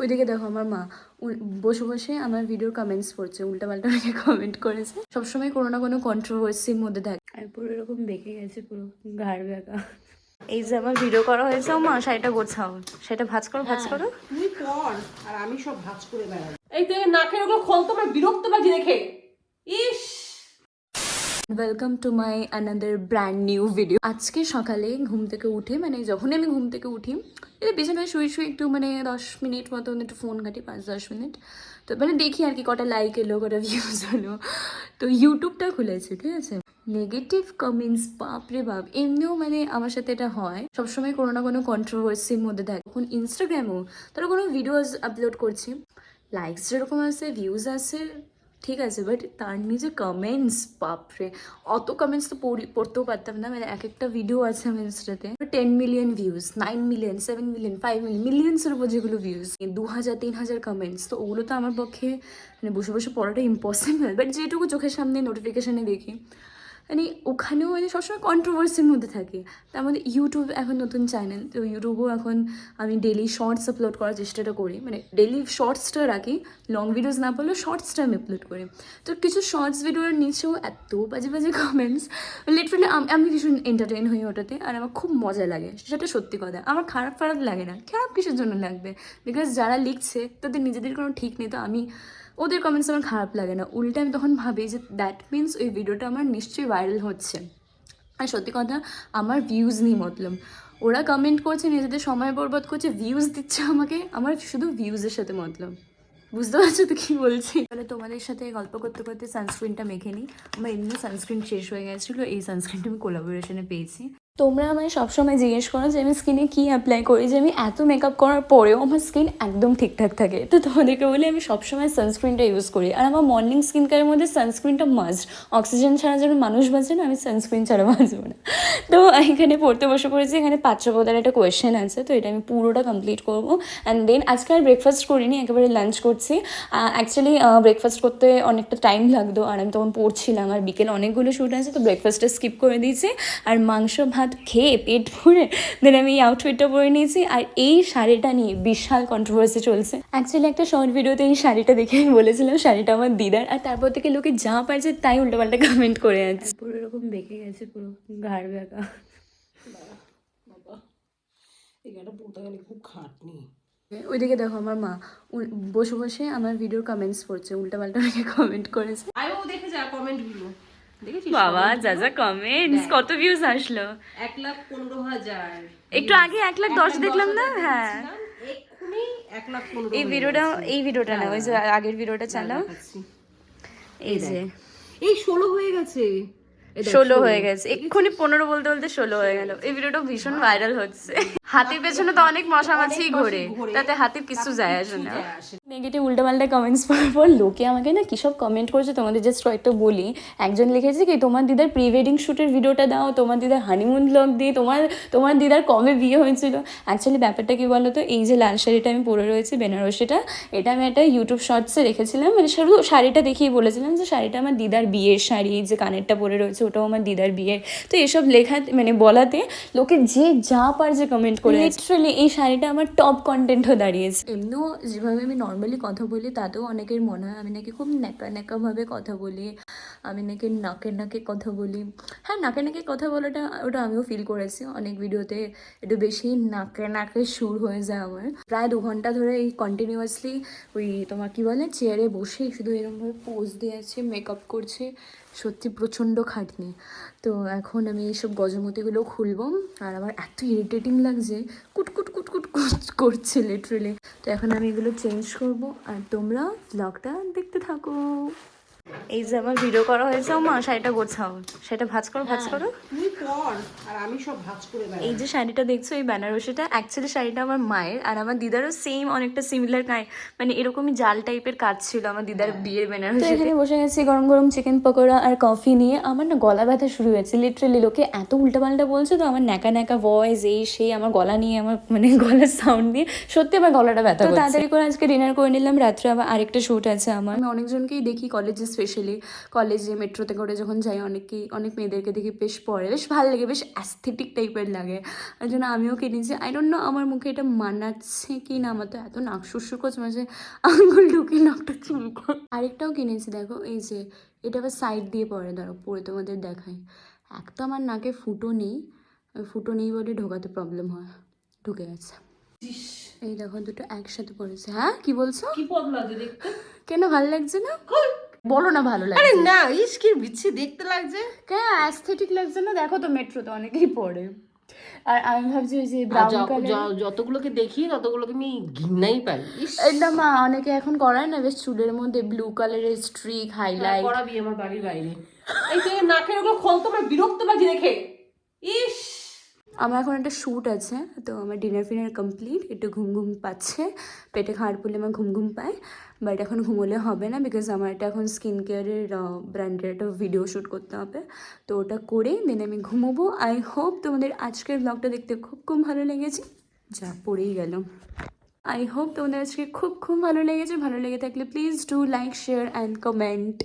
ওইদিকে দেখো আমার মা বসে বসে আমার ভিডিওর কমেন্টস পড়ছে, উল্টাপাল্টা অনেকে কমেন্ট করেছে। সবসময় কোনো না কোনো কন্ট্রোভার্সির মধ্যে থাকে আর পুরো এরকম বেঁকে গেছে, পুরো ঘাড় বেঁকা। এই যে আমার ভিডিও করা হয়েছে, মা শাড়িটা গোছাও, সেটা ভাঁজ করো ভাঁজ করো। তুই কর আর আমি সব ভাঁজ করে বেড়াই। এই তো নাকের ওগুলো খোল, তোমার বিরক্ত বাজি দেখে। ইস, welcome to my another brand new video. আজকে সকালে ঘুম থেকে উঠে, মানে যখনই আমি ঘুম থেকে উঠি, এটা বিছানায় শুয়ে শুয়ে একটু মানে 10 মিনিট মতন একটু ফোন ঘাঁটি, 5-10 মিনিট। তো মানে দেখি আর কি কটা লাইক এলো, কটা ভিউজ হলো। তো ইউটিউবটা খুলেছে, ঠিক আছে। নেগেটিভ কমেন্টস বাপরে বাপ। এমনিও মানে আমার সাথে এটা হয়, সবসময় কোনো না কোনো কন্ট্রোভার্সির মধ্যে থাকে। এখন ইনস্টাগ্রামেও তারা কোনো ভিডিওস আপলোড করছি, লাইকস যেরকম আছে, ভিউজ আছে, ঠিক আছে, বাট তার নিজে কমেন্টস বাপরে। অত কমেন্টস তো পড়তেও পারতাম না। মানে এক একটা ভিডিও আছে আমার ইনস্টাতে 10 million views, 9 million, 7 million, 5 million, মিলিয়ন্সের উপর যেগুলো ভিউজ, 2000-3000 কমেন্টস। তো ওগুলো তো আমার পক্ষে মানে বসে বসে পড়াটা ইম্পসিবল। বাট যেটুকু চোখের সামনে নোটিফিকেশানে দেখি, মানে ওখানেও মানে সবসময় কন্ট্রোভার্সির মধ্যে থাকে। তার মধ্যে ইউটিউব এখন নতুন চ্যানেল, তো ইউটিউবেও এখন আমি ডেলি শর্টস আপলোড করার চেষ্টাটা করি। মানে ডেলি শর্টসটা রাখি, লং ভিডিওস না বললেও শর্টসটা আমি আপলোড করি। তো কিছু শর্টস ভিডিওর নিচেও এত বাজে বাজে কমেন্টস, লিটারালি আমি ভীষণ এন্টারটেইন হই ওটাতে, আর আমার খুব মজা লাগে, সেটা সত্যি কথা। আমার খারাপ লাগে না, খারাপ কিসের জন্য লাগবে? বিকজ যারা লিখছে তাদের নিজেদের কোনো ঠিক নেই, তো আমি ওদের কমেন্টস আমার খারাপ লাগে না। উল্টে আমি তখন ভাবি যে দ্যাট মিনস ওই ভিডিওটা আমার নিশ্চয়ই ভাইরাল হচ্ছে। আর সত্যি কথা, আমার ভিউজ নেই মতলব। ওরা কমেন্ট করছে, নিজেদের সময় বরবাদ করছে, ভিউজ দিচ্ছে আমাকে, আমার শুধু ভিউজের সাথে মতলব। বুঝতে পারছো তো কী বলছি? তাহলে তোমাদের সাথে গল্প করতে করতে সানস্ক্রিনটা মেখে নিই। আমার এমনি সানস্ক্রিন শেষ হয়ে গেছিলো, এই সানস্ক্রিনটা আমি কোলাবোরেশনে পেয়েছি। তোমরা আমায় সবসময় জিজ্ঞেস করো যে আমি স্কিনে কী অ্যাপ্লাই করি, যে আমি এত মেকআপ করার পরেও আমার স্কিন একদম ঠিকঠাক থাকে। তো তোমাদেরকে বলি আমি সবসময় সানস্ক্রিনটা ইউজ করি, আর আমার মর্নিং স্কিন কেয়ারের মধ্যে সানস্ক্রিনটা মাস্ট। অক্সিজেন ছাড়া যেন মানুষ বাঁচে না, আমি সানস্ক্রিন ছাড়া বাঁচবো না। তো এখানে পড়তে বসে পড়েছি, এখানে 500 একটা কোয়েশ্চেন আছে, তো এটা আমি পুরোটা কমপ্লিট করবো। অ্যান্ড দেন আজকে আর ব্রেকফাস্ট করিনি, একেবারে লাঞ্চ করছি। অ্যাকচুয়ালি ব্রেকফাস্ট করতে অনেকটা টাইম লাগতো, আর আমি তখন পড়ছিলাম, আর বিকেলে অনেকগুলো শ্যুট আছে, তো ব্রেকফাস্টটা স্কিপ করে দিয়েছি। আর মাংস ভাত খেয়ে পেট ভরে দেন আমি এই আউটফিটটা পরে নিয়েছি। আর এই শাড়িটা নিয়ে বিশাল কন্ট্রোভার্সি চলছে। অ্যাকচুয়ালি একটা শর্ট ভিডিওতে এই শাড়িটা দেখে আমি বলেছিলাম শাড়িটা আমার দিদার, আর তারপর থেকে লোকে যা পারছে তাই উল্টোপাল্টা কমেন্ট করে যাচ্ছে। পুরো এরকম বেঁকে গেছে, পুরো ঘাড় বেঁকা। বাবা এখানে পড়তে গেলে খুব খাটনি। ওইদিকে দেখো আমার মা বসে বসে আমার ভিডিওর কমেন্টস পড়ছে, উল্টাপাল্টা অনেকে কমেন্ট করেছে। আমিও দেখে যা কমেন্টগুলো দেখেছিস? বাবা যা যা কমেন্টস, কত ভিউজ আসলো? 1,15,000। একটু আগে 1,10,000 দেখলাম না? হ্যাঁ, এক্ষুনি 1,15,000। এই ভিডিওটা না, ওই যে আগের ভিডিওটা চালাও। এই যে এই 16 হয়ে গেছে, 16 হয়ে গেছে, এক্ষুনি 15 বলতে বলতে 16 হয়ে গেল। এই ভিডিওটা ভীষণ ভাইরাল হচ্ছে। হাতির পেছনে তো অনেক মশামাছি ঘোরে, তাতে হাতির কিছু যায় আসে না। নেগেটিভ উল্টাপাল্টা কমেন্টস পড়ার পর লোকে আমাকে না কী সব কমেন্ট করছে, তোমাদের জাস্ট কয়েকটা বলি। একজন লিখেছে কি, তোমার দিদার প্রি ওয়েডিং শ্যুটের ভিডিওটা দাও, তোমার দিদার হানিমুন ব্লগ দিয়ে, তোমার দিদার কবে বিয়ে হয়েছিল। অ্যাকচুয়ালি ব্যাপারটা কী বলো তো, এই যে লাল শাড়িটা আমি পরে রয়েছি বেনারসিটা, এটা আমি একটা ইউটিউব শর্টসে রেখেছিলাম। মানে শুধু শাড়িটা দেখিয়ে বলেছিলাম যে শাড়িটা আমার দিদার বিয়ের শাড়ি, যে কানেরটা পরে রয়েছে ওটাও আমার দিদার বিয়ের। তো এসব লেখা মানে বলাতে লোকে যে যা পারছে কমেন্ট করে। লিটারালি এই শাড়িটা আমার টপ কন্টেন্টও দাঁড়িয়েছে। এমনিও যেভাবে আমি নর্মালি কথা বলি তাতেও অনেকের মনে হয় আমি নাকি খুব ন্যাকাভাবে কথা বলি, আমি নাকি নাকে কথা বলি। হ্যাঁ, নাকে কথা বলাটা ওটা আমিও ফিল করেছি অনেক ভিডিওতে, একটু বেশি নাকে সুর হয়ে যায় আমার। প্রায় 2 ঘন্টা ধরে এই কন্টিনিউয়াসলি ওই তোমার কী বলে চেয়ারে বসে শুধু এরকমভাবে পোজ দিয়ে আছে, মেকআপ করছে, সত্যি প্রচণ্ড খাটনি। তো এখন আমি এইসব গজমতিগুলো খুলবো, আর আমার এত ইরিটেটিং লাগছে, কুটকুট করছে লিটারেলি। তো এখন আমি এগুলো চেঞ্জ করব, আর তোমরা ব্লগটা দেখতে থাকো। এই যে আমার ভিডিও করা হয়েছে, মা শাড়িটা গোছাও, সেটা ভাঁজ করো ভাঁজ করো। তুই কর আর আমি সব ভাঁজ করে বেড়াই। এই যে শাড়িটা দেখছো, এই বেনারসিটা, অ্যাকচুয়ালি শাড়িটা আমার মায়ের, আর আমার দিদারও সেম অনেকটা সিমিলার মানে এরকমই জাল টাইপের কাজ ছিল আমার দিদার বিয়ের বেনারসি। এখানে বসে গেছি গরম গরম চিকেন পকোড়া আর কফি নিয়ে। আমার না গলা ব্যথা শুরু হয়েছে লিটারালি, লোকে এত উল্টাপাল্টা বলছে, তো আমার ন্যাকা ভয়েস এই সেই আমার গলা নিয়ে, আমার মানে গলার সাউন্ড দিয়ে সত্যি আমার গলাটা ব্যথা। তো তাড়াতাড়ি করে আজকে ডিনার করে নিলাম, রাত্রে আবার আরেকটা শ্যুট আছে আমার। আমি অনেকজনকেই দেখি কলেজে স্পেশালি কলেজে মেট্রোতে করে যখন যাই অনেক মেয়েদেরকে দেখি বেশ পরে, বেশ ভালো লাগে, বেশ অ্যাস্থেটিক টাইপের লাগে। ওই জন্য আমিও কিনেছি। আই ডোন্ট নো আমার মুখে এটা মানাচ্ছে কি না, আমার তো এত নাক সুরসুর করছে মাঝে আঙুল ঢুকিয়ে নাকটা চুলকো। আরেকটাও কিনেছি দেখো, এই যে এটা আবার সাইড দিয়ে পরে, ধরো পরে তোমাদের দেখাই। এক তো আমার নাকে ফুটো নেই, ফুটো নেই বলে ঢোকাতে প্রবলেম হয়, ঢুকে গেছে। ইস, এই দেখো দুটো একসাথে পড়েছে। হ্যাঁ কি বলছো? কি পদ লাগে দেখতে। কেন ভালো লাগছে না? বলো না ভালো আরে লাগছে না, ইস কি বিচ্ছি দেখতে লাগছে। কেন অ্যাস্থেটিক লাগছে না? দেখো তো মেট্রোতে অনেকেই পড়ে। আর আমি ভাবছি ওই যে ব্রাউন কালার, যতগুলোকে দেখি ততগুলোকে আমি ঘৃণাই পাই। ইস, একদম অনেকে এখন করায় না বেশ চুলের মধ্যে ব্লু কালারের স্ট্রিক হাইলাইট। করাবি আমার বাড়ির বাইরে। এই যে নাকের ওগুলো খোল তো, আমার বিরক্ত লাগছে দেখে। ইস, আমার এখন একটা শ্যুট আছে, তো আমার ডিনার ফিনার কমপ্লিট, একটু ঘুম ঘুম পাচ্ছে, পেটে খাওয়ার পড়লে আমার ঘুম ঘুম পায়, বাট এখন ঘুমোলে হবে না বিকজ আমার এটা এখন স্কিন কেয়ারের ব্র্যান্ডের একটা ভিডিও শ্যুট করতে হবে, তো ওটা করে দেন আমি ঘুমোবো। আই হোপ তোমাদের আজকের ব্লগটা দেখতে খুব খুব ভালো লেগেছে, যা পড়েই গেল। আই হোপ তোমাদের আজকে খুব খুব ভালো লেগেছে, ভালো লেগে থাকলে please do like share and comment.